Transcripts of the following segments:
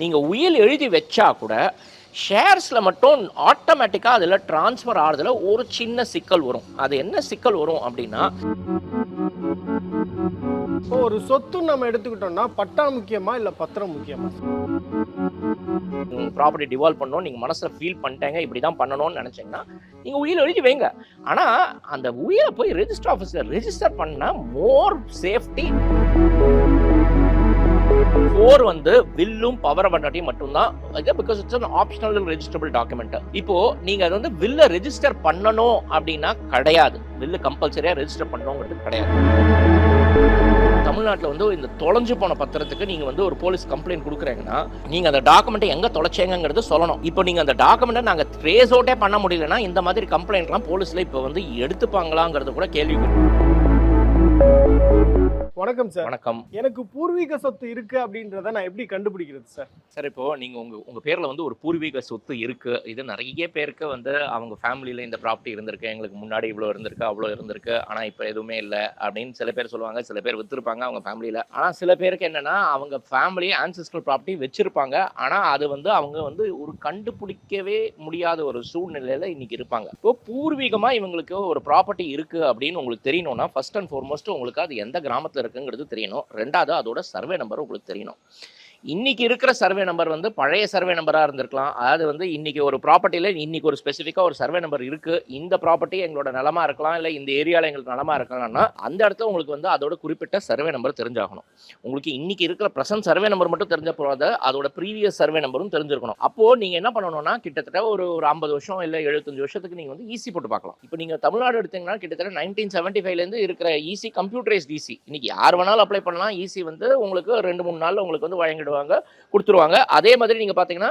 நீங்கள் உயில் எழுதி வச்சா கூட ஷேர்ஸில் மட்டும் ஆட்டோமேட்டிக்காக அதில் ட்ரான்ஸ்ஃபர் ஆகிறதுல ஒரு சின்ன சிக்கல் வரும். அது என்ன சிக்கல் வரும் அப்படின்னா, இப்போ ஒரு சொத்து நம்ம எடுத்துக்கிட்டோம்னா பட்டா முக்கியமா இல்ல பத்திரம் முக்கியமா? ப்ராப்பர்ட்டி டிவால்வ் பண்ணணும் நீங்கள் மனசில் ஃபீல் பண்ணிட்டேங்க, இப்படி தான் பண்ணணும்னு நினச்சிங்கன்னா நீங்கள் உயில் எழுதி வைங்க. ஆனால் அந்த உயிரை போய் ரெஜிஸ்டர் ஆஃபீஸில் ரெஜிஸ்டர் பண்ணால் மோர் சேஃப்டி. 4 வந்து வில்லும் பவர் பண்ணாட்டியும் மட்டும்தான், because it's an optional registrable document. இப்போ நீங்க அது வந்து வில்ல ரெஜிஸ்டர் பண்ணணும் அப்படின்னா கிடையாது, வில்லு கம்பல்சரியா ரெஜிஸ்டர் பண்ணணுங்கிறது கிடையாது. தமிழ்நாட்டில் வந்து இந்த தொலைஞ்சு போன பத்திரத்துக்கு நீங்க வந்து ஒரு போலீஸ் கம்ப்ளைண்ட் கொடுக்குறீங்கன்னா நீங்க அந்த டாக்குமெண்ட்டை எங்க தொலைச்சேங்கிறது சொல்லணும். இப்போ நீங்க அந்த டாக்குமெண்ட்டை நாங்க ட்ரேஸ் அவுட்டே பண்ண முடியலன்னா இந்த மாதிரி கம்ப்ளைண்ட்லாம் போலீஸ்ல இப்போ வந்து எடுத்துப்பாங்களாங்கிறது கூட கேள்வி. வணக்கம் சார். வணக்கம். எனக்கு பூர்வீக சொத்து இருக்கு அப்படின்றத நான் எப்படி கண்டுபிடிக்கிறது சார்? சார், இப்போ நீங்க உங்க பேர்ல வந்து ஒரு பூர்வீக சொத்து இருக்கு, இது நிறைய பேருக்கு வந்து அவங்க ஃபேமிலியில இந்த ப்ராப்பர்ட்டி இருந்திருக்கு, எங்களுக்கு முன்னாடி இவ்வளோ இருந்திருக்கு அவ்வளோ இருந்திருக்கு, ஆனா இப்போ எதுவுமே இல்லை அப்படின்னு சில பேர் சொல்லுவாங்க. சில பேர் வித்துருப்பாங்க அவங்க ஃபேமிலியில. ஆனா சில பேருக்கு என்னன்னா அவங்க ஃபேமிலி ஆன்செஸ்ட்ரல் ப்ராப்பர்ட்டி வச்சிருப்பாங்க, ஆனா அது வந்து அவங்க வந்து ஒரு கண்டுபிடிக்கவே முடியாத ஒரு சூழ்நிலையில இன்னைக்கு இருப்பாங்க. இப்போ பூர்வீகமா இவங்களுக்கு ஒரு ப்ராப்பர்ட்டி இருக்கு அப்படின்னு உங்களுக்கு தெரியணும்னா ஃபர்ஸ்ட் அண்ட் ஃபார்மோஸ்ட் உங்களுக்கு அது எந்த கிராமத்துல இருக்குங்கிறது தெரியணும். ரெண்டாவது அதோட சர்வே நம்பர் உங்களுக்கு தெரியணும். இன்னைக்கு இருக்கிற சர்வே நம்பர் வந்து பழைய சர்வே நம்பரா இருந்திருக்கலாம். அதாவது வந்து இன்னைக்கு ஒரு ப்ராப்பர்ட்டியில இன்னைக்கு ஒரு ஸ்பெசிஃபிக்கா ஒரு சர்வே நம்பர் இருக்கு, இந்த ப்ராப்பர்ட்டி எங்களோட நிலமா இருக்கலாம், இல்லை இந்த ஏரியாவில் எங்களுக்கு நிலமா இருக்கலாம்னா அந்த இடத்துல உங்களுக்கு வந்து அதோட குறிப்பிட்ட சர்வே நம்பர் தெரிஞ்சாகணும். உங்களுக்கு இன்னைக்கு இருக்கிற ப்ரெசன்ட் சர்வே நம்பர் மட்டும் தெரிஞ்ச போகாத, அதோட ப்ரீவியஸ் சர்வே நம்பரும் தெரிஞ்சிருக்கணும். அப்போ நீங்க என்ன பண்ணணும்னா கிட்டத்தட்ட ஒரு 50 வருஷம் இல்லை 75 வருஷத்துக்கு நீங்க வந்து ஈசி போட்டு பார்க்கலாம். இப்போ நீங்க தமிழ்நாடு எடுத்தீங்கன்னா கிட்டத்தட்ட 1975 இருக்கிற ஈசி கம்ப்யூட்டரைஸ்ட் ஈசி இன்னைக்கு யார் வேணாலும் அப்ளை பண்ணலாம். ஈசி வந்து உங்களுக்கு 2-3 நாள்ல உங்களுக்கு வந்து வழங்கிடுவாங்க, கொடுத்துருவாங்க. அதே மாதிரி நீங்க பாத்தீங்கன்னா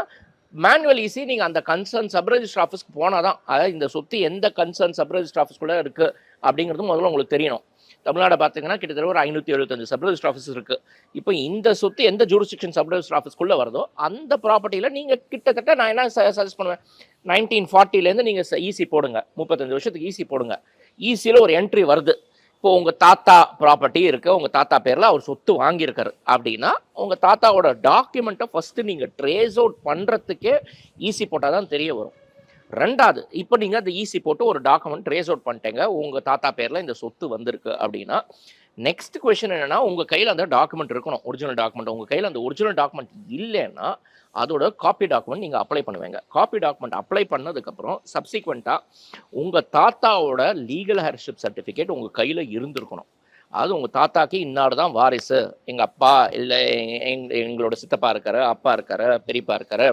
மேனுவல் ஈஸி நீங்க அந்த கன்சர்ன் சப் ரெஜிஸ்டர் ஆஃபீஸ்க்கு போனாதான், அதாவது இந்த சொத்து எந்த கன்சர்ன் சப் ரெஜிஸ்டர் ஆஃபீஸ்க்குள்ள இருக்கு அப்படிங்கிறது முதல்ல உங்களுக்கு தெரியணும். தமிழ்நாடு பார்த்தீங்கன்னா கிட்டத்தட்ட ஒரு 575 சப் ரெஜிஸ்டர் ஆஃபீஸ் இருக்கு. இப்போ இந்த சொத்து எந்த ஜூரிஸ்டிக்ஷன் சப் ரெஜிஸ்டர் ஆஃபீஸ்க்குள்ள வருதோ அந்த ப்ராப்பர்ட்டியில நீங்க கிட்டத்தட்ட நான் என்ன சஜஸ்ட் பண்ணுவேன், 1940லேருந்து நீங்க ஈசி போடுங்க, 35 வருஷத்துக்கு ஈசி போடுங்க. ஈசியில் ஒரு என்ட்ரி வருது, இப்போ உங்க தாத்தா ப்ராப்பர்ட்டி இருக்கு, உங்க தாத்தா பேர்ல அவர் சொத்து வாங்கியிருக்காரு அப்படின்னா உங்க தாத்தாவோட டாக்குமெண்ட்டை ஃபர்ஸ்ட் நீங்க ட்ரேஸ் அவுட் பண்றதுக்கே ஈசி போட்டாதான் தெரிய வரும். ரெண்டாவது, இப்போ நீங்க அந்த ஈசி போட்டு ஒரு டாக்குமெண்ட் ட்ரேஸ் அவுட் பண்ணிட்டேங்க, உங்க தாத்தா பேர்ல இந்த சொத்து வந்திருக்கு அப்படின்னா நெக்ஸ்ட் கொஸ்டின் என்னன்னா உங்க கையில் அந்த டாக்குமெண்ட் இருக்கணும், ஒரிஜினல் டாக்குமெண்ட். உங்க கையில் அந்த ஒரிஜினல் டாக்குமெண்ட் இல்லைன்னா அதோட காப்பி டாக்குமெண்ட் நீங்கள் அப்ளை பண்ணுவீங்க. காப்பி டாக்குமெண்ட் அப்ளை பண்ணதுக்கப்புறம் சப்சிக்வெண்ட்டாக உங்கள் தாத்தாவோட லீகல் ஹேர்ஷிப் சர்டிஃபிகேட் உங்கள் கையில் இருந்திருக்கணும். அது உங்கள் தாத்தாக்கு இன்னாடு தான் வாரிசு, எங்கள் அப்பா இல்லை எங்களோட சித்தப்பா இருக்காரு, அப்பா இருக்காரு, பெரியப்பா இருக்காரு,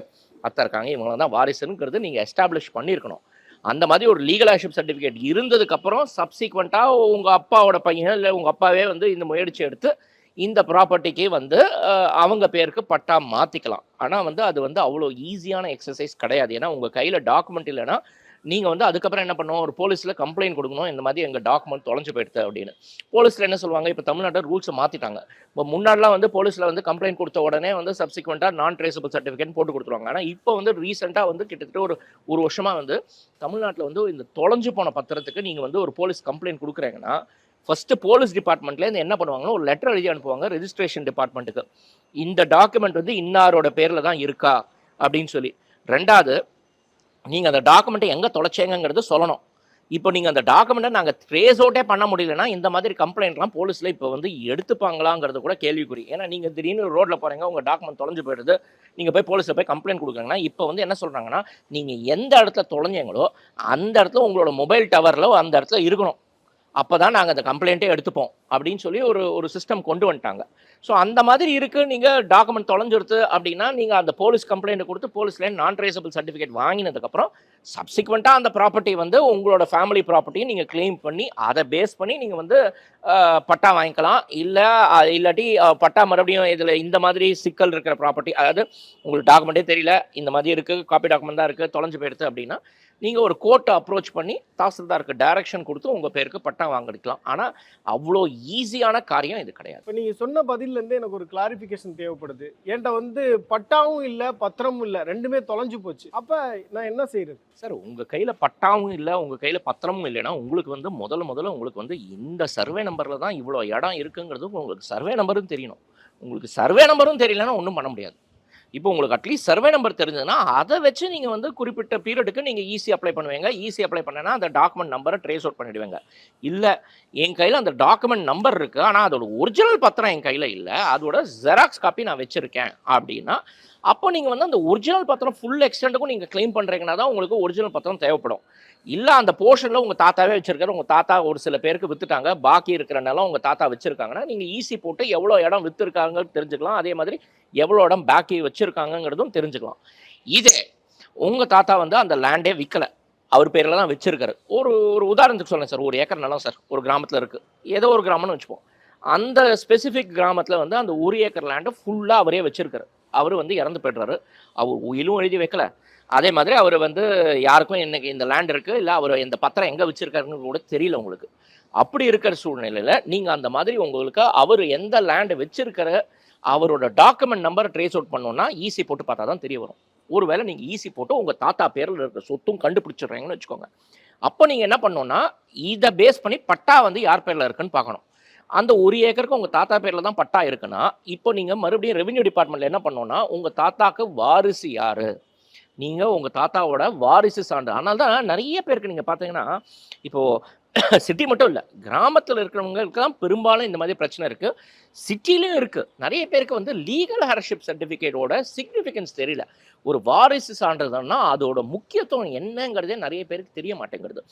அத்தை இருக்காங்க, இவங்க தான் வாரிசுங்கிறது நீங்கள் எஸ்டாப்ளிஷ் பண்ணியிருக்கணும். அந்த மாதிரி ஒரு லீகல் ஹேர்ஷிப் சர்டிஃபிகேட் இருந்ததுக்கப்புறம் சப்சிக்வெண்ட்டாக உங்கள் அப்பாவோட பையன் இல்லை உங்கள் அப்பாவே வந்து இந்த முயற்சி எடுத்து இந்த ப்ராப்பர்ட்டிக்கு வந்து அவங்க பேருக்கு பட்டா மாற்றிக்கலாம். ஆனால் வந்து அது வந்து அவ்வளோ ஈஸியான எக்ஸசைஸ் கிடையாது. ஏன்னா உங்கள் கையில் டாக்குமெண்ட் இல்லைன்னா நீங்கள் வந்து அதுக்கப்புறம் என்ன பண்ணுவோம், ஒரு போலீஸில் கம்ப்ளைண்ட் கொடுக்கணும், இந்த மாதிரி எங்கள் டாக்குமெண்ட் தொலைஞ்சு போயிடுது அப்படின்னு. போலீஸில் என்ன சொல்லுவாங்க, இப்போ தமிழ்நாட்டில் ரூல்ஸை மாற்றிட்டாங்க. இப்போ முன்னாடிலாம் வந்து போலீஸில் வந்து கம்ப்ளைண்ட் கொடுத்த உடனே வந்து சப்சிக்வெண்ட்டாக நான் ட்ரேசபிள் சர்டிஃபிகேட் போட்டு கொடுத்துருவாங்க. ஆனால் இப்போ வந்து ரீசெண்டாக வந்து கிட்டத்தட்ட ஒரு வருஷமாக வந்து தமிழ்நாட்டில் வந்து இந்த தொலைஞ்சு போன பத்திரத்துக்கு நீங்கள் வந்து ஒரு போலீஸ் கம்ப்ளைண்ட் கொடுக்குறீங்கன்னா ஃபர்ஸ்ட் போலீஸ் டிபார்ட்மெண்ட்லேருந்து என்ன பண்ணுவாங்கன்னா ஒரு லெட்டர் எழுதி அனுப்புவாங்க ரெஜிஸ்ட்ரேஷன் டிபார்ட்மெண்ட்டுக்கு, இந்த டாக்குமெண்ட் வந்து இன்னாரோட பேரில் தான் இருக்கா அப்படின்னு சொல்லி. ரெண்டாவது, நீங்கள் அந்த டாக்குமெண்ட்டை எங்கே தொலைச்சேங்கிறது சொல்லணும். இப்போ நீங்கள் அந்த டாக்குமெண்ட்டை நாங்கள் ட்ரேஸ் அவுட்டே பண்ண முடியலன்னா இந்த மாதிரி கம்ப்ளைண்ட்லாம் போலீஸில் இப்போ வந்து எடுத்துப்பாங்களாங்கிறது கூட கேள்விக்குறி. ஏன்னா நீங்கள் திடீர்னு ரோட்டில் போகிறீங்க, உங்கள் டாக்குமெண்ட் தொலைஞ்சு போயிடுது, நீங்கள் போய் போலீஸில் போய் கம்ப்ளைண்ட் கொடுக்குறாங்கன்னா இப்போ வந்து என்ன சொல்கிறாங்கன்னா நீங்கள் எந்த இடத்துல தொலைஞ்சீங்களோ அந்த இடத்துல உங்களோட மொபைல் டவரில் அந்த இடத்துல இருக்கணும், அப்போ தான் நாங்கள் அந்த கம்ப்ளைண்ட்டே எடுத்துப்போம் அப்படின்னு சொல்லி ஒரு சிஸ்டம் கொண்டு வந்துட்டாங்க. ஸோ அந்த மாதிரி இருக்குது. நீங்கள் டாக்குமெண்ட் தொலைஞ்சிருது அப்படின்னா நீங்கள் அந்த போலீஸ் கம்ப்ளைண்ட்டை கொடுத்து போலீஸ்லேருந்து நான் ட்ரேசபிள் சர்டிஃபிகேட் வாங்கினதுக்கப்புறம் சப்சிக்வெண்ட்டாக அந்த ப்ராப்பர்ட்டி வந்து உங்களோட ஃபேமிலி ப்ராப்பர்ட்டியை நீங்கள் கிளைம் பண்ணி அதை பேஸ் பண்ணி நீங்கள் வந்து பட்டா வாங்கிக்கலாம். இல்லாட்டி பட்டா மறுபடியும் இதில் இந்த மாதிரி சிக்கல் இருக்கிற ப்ராப்பர்ட்டி, அதாவது உங்களுக்கு டாக்குமெண்ட்டே தெரியல, இந்த மாதிரி இருக்குது, காப்பி டாக்குமெண்ட் தான் இருக்குது, தொலைஞ்சு போயிடுது அப்படின்னா நீங்கள் ஒரு கோர்ட்டை அப்ரோச் பண்ணி தாசில்தாருக்கு டைரக்ஷன் கொடுத்து உங்கள் பேருக்கு பட்டா வாங்கிக்கலாம். ஆனால் அவ்வளோ ஈஸியான காரியம் இது கிடையாது. இப்போ நீங்கள் சொன்ன பதிலேருந்து எனக்கு ஒரு கிளாரிஃபிகேஷன் தேவைப்படுது. என்கிட்ட வந்து பட்டாவும் இல்லை பத்திரமும் இல்லை, ரெண்டுமே தொலைஞ்சு போச்சு. அப்போ நான் என்ன செய்யறது சார்? உங்கள் கையில் பட்டாவும் இல்லை, உங்கள் கையில் பத்திரமும் இல்லைன்னா உங்களுக்கு வந்து முதல்ல உங்களுக்கு வந்து இந்த சர்வே நம்பரில் தான் இவ்வளோ இடம் இருக்குங்கிறது உங்களுக்கு சர்வே நம்பரும் தெரியணும். உங்களுக்கு சர்வே நம்பரும் தெரியலன்னா ஒன்றும் பண்ண முடியாது. இப்போ உங்களுக்கு அட்லீஸ்ட் சர்வே நம்பர் தெரிஞ்சதுன்னா அதை வச்சு நீங்கள் வந்து குறிப்பிட்ட பீரியடுக்கு நீங்கள் ஈஸி அப்ளை பண்ணுவீங்க. ஈஸி அப்ளை பண்ணனா அந்த டாக்குமெண்ட் நம்பரை ட்ரேஸ் அவுட் பண்ணிடுவீங்க. இல்லை என் கையில் அந்த டாக்குமெண்ட் நம்பர் இருக்குது, ஆனால் அதோட ஒரிஜினல் பத்திரம் என் கையில் இல்லை, அதோட ஜெராக்ஸ் காப்பி நான் வச்சுருக்கேன் அப்படின்னா, அப்போ நீங்கள் வந்து அந்த ஒரிஜினல் பத்திரம் ஃபுல் எக்ஸ்டெண்டுக்கும் நீங்கள் கிளைம் பண்ணுறீங்கன்னா தான் உங்களுக்கு ஒரிஜினல் பத்திரம் தேவைப்படும். இல்லை அந்த போர்ஷனில் உங்கள் தாத்தாவே வச்சிருக்காரு, உங்கள் தாத்தா ஒரு சில பேருக்கு விற்றுட்டாங்க, பாக்கி இருக்கிற நிலம் உங்கள் தாத்தா வச்சுருக்காங்கன்னா நீங்கள் ஈஸி போட்டு எவ்வளோ இடம் விற்றுருக்காங்கன்னு தெரிஞ்சுக்கலாம். அதே மாதிரி எவ்வளோ இடம் பாக்கி வச்சுருக்காங்கங்கிறதும் தெரிஞ்சுக்கலாம். இதே உங்கள் தாத்தா வந்து அந்த லேண்டே விற்கலை, அவர் பேரில் தான் வச்சுருக்காரு. ஒரு ஒரு உதாரணத்துக்கு சொல்லுங்கள் சார், 1 ஏக்கர் நிலம் சார் ஒரு கிராமத்தில் இருக்குது, ஏதோ ஒரு கிராமம்னு வச்சுப்போம். அந்த ஸ்பெசிஃபிக் கிராமத்தில் வந்து அந்த 1 ஏக்கர் லேண்டை ஃபுல்லாக அவரே வச்சுருக்காரு. அவர் வந்து இறந்து போய்ட்றாரு, அவர் உயிலும் எழுதி வைக்கல. அதே மாதிரி அவர் வந்து யாருக்கும் இன்னைக்கு இந்த லேண்ட் இருக்குது, இல்லை அவர் இந்த பத்திரம் எங்கே வச்சுருக்காருன்னு கூட தெரியல உங்களுக்கு. அப்படி இருக்கிற சூழ்நிலையில் நீங்கள் அந்த மாதிரி உங்களுக்கு அவர் எந்த லேண்டை வச்சுருக்கிற அவரோட டாக்குமெண்ட் நம்பரை ட்ரேஸ் அவுட் பண்ணோன்னா ஈஸி போட்டு பார்த்தா தான் தெரிய வரும். ஒருவேளை நீங்கள் ஈஸி போட்டு உங்கள் தாத்தா பேரில் இருக்கிற சொத்தும் கண்டுபிடிச்சிடுறீங்கன்னு வச்சுக்கோங்க. அப்போ நீங்கள் என்ன பண்ணணும்னா இதை பேஸ் பண்ணி பட்டா வந்து யார் பேரில் இருக்குன்னு பார்க்கணும். அந்த 1 ஏக்கருக்கு உங்கள் தாத்தா பேரில் தான் பட்டா இருக்குன்னா, இப்போ நீங்கள் மறுபடியும் ரெவென்யூ டிபார்ட்மெண்ட்டில் என்ன பண்ணணும்னா உங்கள் தாத்தாக்கு வாரிசு யார், நீங்கள் உங்கள் தாத்தாவோட வாரிசு சான்று. அதனால தான் நிறைய பேருக்கு நீங்கள் பார்த்தீங்கன்னா இப்போது சிட்டி மட்டும் இல்லை, கிராமத்தில் இருக்கிறவங்களுக்கு தான் பெரும்பாலும் இந்த மாதிரி பிரச்சனை இருக்குது. சிட்டிலையும் இருக்குது. நிறைய பேருக்கு வந்து லீகல் ஹேர்ஷிப் சர்டிஃபிகேட்டோட சிக்னிஃபிகன்ஸ் தெரியல. ஒரு வாரிசு சான்றிதழ்னா அதோட முக்கியத்துவம் என்னங்கிறதே நிறைய பேருக்கு தெரிய மாட்டேங்கிறது.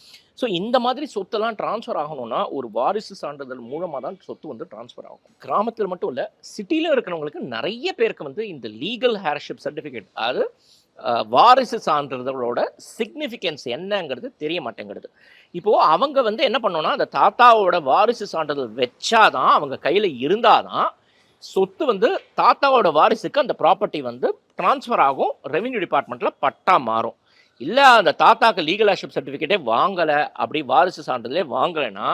ஸோ இந்த மாதிரி சொத்தெல்லாம் ட்ரான்ஸ்ஃபர் ஆகணும்னா ஒரு வாரிசு சான்றிதழ் மூலமாக தான் சொத்து வந்து ட்ரான்ஸ்ஃபர் ஆகும். கிராமத்தில் மட்டும் இல்லை, சிட்டியில் இருக்கிறவங்களுக்கு நிறைய பேருக்கு வந்து இந்த லீகல் ஹேர்ஷிப் சர்டிஃபிகேட், அது வாரிசு சான்றிதழோட சிக்னிஃபிகன்ஸ் என்னங்கிறது தெரிய மாட்டேங்கிறது. இப்போது அவங்க வந்து என்ன பண்ணோன்னா அந்த தாத்தாவோட வாரிசு சான்றிதழ் வச்சாதான், அவங்க கையில் இருந்தாதான் சொத்து வந்து தாத்தாவோட வாரிசுக்கு அந்த ப்ராப்பர்ட்டி வந்து ட்ரான்ஸ்ஃபர் ஆகும், ரெவென்யூ டிபார்ட்மெண்ட்டில் பட்டா மாறும். இல்லை அந்த தாத்தாக்கு லீகல் ஹேர்ஷிப் சர்டிஃபிகேட்டே வாங்கலை, அப்படி வாரிசு சான்றிதழே வாங்கலைன்னா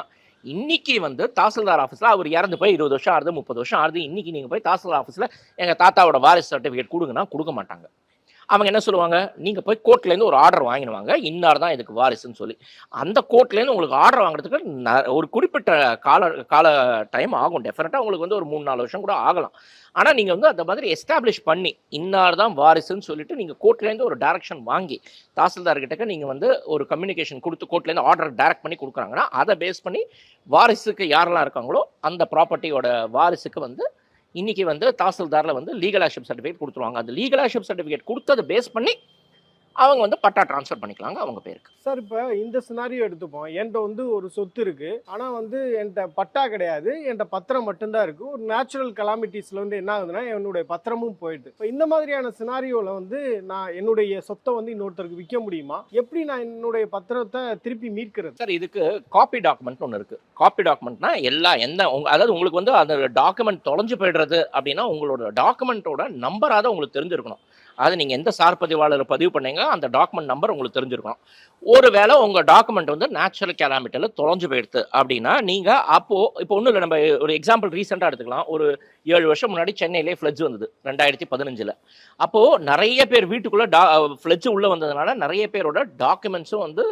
இன்னைக்கு வந்து தாசில்தார் ஆஃபீஸில் அவர் இறந்து போய் 20 வருஷம் ஆகுது, 30 வருஷம் ஆகுது, இன்னைக்கு நீங்கள் போய் தாசில்தார் ஆஃபீஸில் எங்கள் தாத்தாவோட வாரிசு சர்டிஃபிகேட் கொடுங்கன்னா கொடுக்க மாட்டாங்க. அவங்க என்ன சொல்லுவாங்க, நீங்கள் போய் கோர்ட்லேருந்து ஒரு ஆர்டர் வாங்கிடுவாங்க, இன்னார் தான் இதுக்கு வாரிசுன்னு சொல்லி. அந்த கோர்ட்லேருந்து உங்களுக்கு ஆர்டர் வாங்குறதுக்கு ஒரு குறிப்பிட்ட கால டைம் ஆகும். டெஃபினட்டாக உங்களுக்கு வந்து ஒரு 3-4 வருஷம் கூட ஆகலாம். ஆனால் நீங்கள் வந்து அந்த மாதிரி எஸ்டாப்ளிஷ் பண்ணி இன்னார் தான் வாரிசுன்னு சொல்லிட்டு நீங்கள் கோர்ட்லேருந்து ஒரு டைரக்ஷன் வாங்கி தாசில்தார்கிட்ட நீங்கள் வந்து ஒரு கம்யூனிகேஷன் கொடுத்து கோர்ட்லேருந்து ஆர்டர் டைரக்ட் பண்ணி கொடுக்குறாங்கன்னா அதை பேஸ் பண்ணி வாரிசுக்கு யாரெல்லாம் இருக்காங்களோ அந்த ப்ராப்பர்ட்டியோட வாரிசுக்கு வந்து இன்னைக்கு வந்து தாசில்தாரில் வந்து லீகல் ஹேர்ஷிப் சர்டிஃபிகேட் கொடுத்துருவாங்க. அந்த லீகல் ஹேர்ஷிப் சர்டிஃபிகேட் கொடுத்ததை பேஸ் பண்ணி அவங்க வந்து பட்டா ட்ரான்ஸ்ஃபர் பண்ணிக்கலாங்க அவங்க பேருக்கு. சார் இப்போ இந்த சினாரியோ எடுத்துப்போம். என்கிட்ட வந்து ஒரு சொத்து இருக்குது, ஆனால் வந்து என்கிட்ட பட்டா கிடையாது, என்கிட்ட பத்திரம் மட்டும்தான் இருக்குது. ஒரு நேச்சுரல் கலாமிட்டிஸில் வந்து என்ன ஆகுதுன்னா என்னுடைய பத்திரமும் போயிடுது. இப்போ இந்த மாதிரியான சினாரியோவில் வந்து நான் என்னுடைய சொத்தை வந்து இன்னொருத்தருக்கு விற்க முடியுமா? எப்படி நான் என்னுடைய பத்திரத்தை திருப்பி மீட்கிறது? சார் இதுக்கு காப்பி டாக்குமெண்ட் ஒன்று இருக்குது. காப்பி டாக்குமெண்ட்னா அதாவது உங்களுக்கு வந்து அந்த டாக்குமெண்ட் தொலைஞ்சு போயிடுறது அப்படின்னா உங்களோட டாக்குமெண்ட்டோட நம்பராக உங்களுக்கு தெரிஞ்சிருக்கணும். அது நீங்கள் எந்த சார் பதிவாளர் பதிவு பண்ணீங்க அந்த டாக்குமெண்ட் நம்பர் உங்களுக்கு தெரிஞ்சிருக்கணும். ஒருவேளை உங்கள் டாக்குமெண்ட் வந்து நேச்சுரல் கேலாமிட்டியில் தொலைஞ்சு போயிடுது அப்படின்னா நீங்கள் இப்போ ஒன்றும் இல்லை, நம்ம ஒரு எக்ஸாம்பிள் ரீசெண்டாக எடுத்துக்கலாம். ஒரு 7 வருஷம் முன்னாடி சென்னையிலே ஃப்ளட்ஜ் வந்தது 2015. அப்போது நிறைய பேர் வீட்டுக்குள்ளே ஃப்ளட்ஜ் உள்ளே வந்ததுனால நிறைய பேரோட டாக்குமெண்ட்ஸும் வந்து